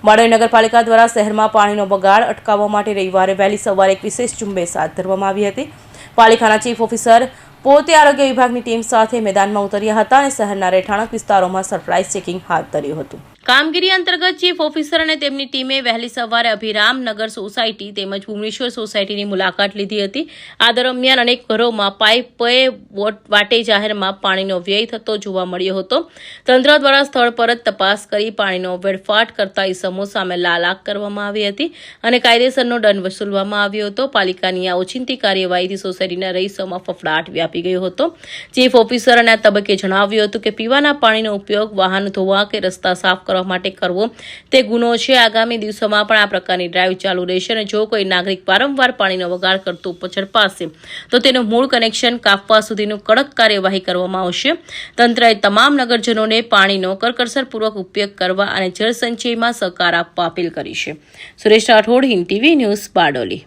બારડોલી નગરપાલિકા દ્વારા શહેરમાં પાણીનો બગાડ અટકાવવા માટે રવિવારે વહેલી સવારે એક વિશેષ ઝુંબેશ હાથ ધરવામાં આવી હતી। પાલિકાના ચીફ ઓફિસર પોતે આરોગ્ય વિભાગની ટીમ સાથે મેદાનમાં ઉતર્યા હતા અને શહેરના રહેઠાણક વિસ્તારોમાં સરપ્રાઇઝ ચેકિંગ હાથ ધર્યું હતું। કામગીરી અંતર્ગત ચીફ ઓફિસર અને તેમની ટીમે વહેલી સવારે અભિરામનગર સોસાયટી તેમજ ભુવનેશ્વર સોસાયટીની મુલાકાત લીધી હતી। આ દરમિયાન અનેક ઘરોમાં પાઇપે વાટે જાહેરમાં પાણીનો વ્યય થતો જોવા મળ્યો હતો। તંત્ર દ્વારા સ્થળ પર જ તપાસ કરી પાણીનો વેડફાટ કરતા ઇસમો સામે લાલાક કરવામાં આવી હતી અને કાયદેસરનો દંડ વસૂલવામાં આવ્યો હતો। પાલિકાની આ ઓચિંતી કાર્યવાહીથી સોસાયટીના રહીશોમાં ફફડાટ વ્યાપી ગયો હતો। ચીફ ઓફિસરે આ તબક્કે જણાવ્યું હતું કે પીવાના પાણીનો ઉપયોગ વાહન ધોવા કે રસ્તા સાફ કરવા માટે કરવો તે ગુનો છે। આગામી દિવસોમાં પણ આ પ્રકારની ડ્રાઈવ ચાલુ રહેશે અને જો કોઈ નાગરિક વારંવાર પાણીનો બગાડ કરતો ઝડપાશે તો તેનું મૂળ કનેક્શન કાપવા સુધીનું કડક કાર્યવાહી કરવામાં આવશે। તંત્રએ તમામ નગરજનોને પાણીનો કરકસરપૂર્વક ઉપયોગ કરવા અને જળ સંચયમાં સહકાર આપવા અપીલ કરી છે। Suresh Rathod, Hind TV news, Bardoli.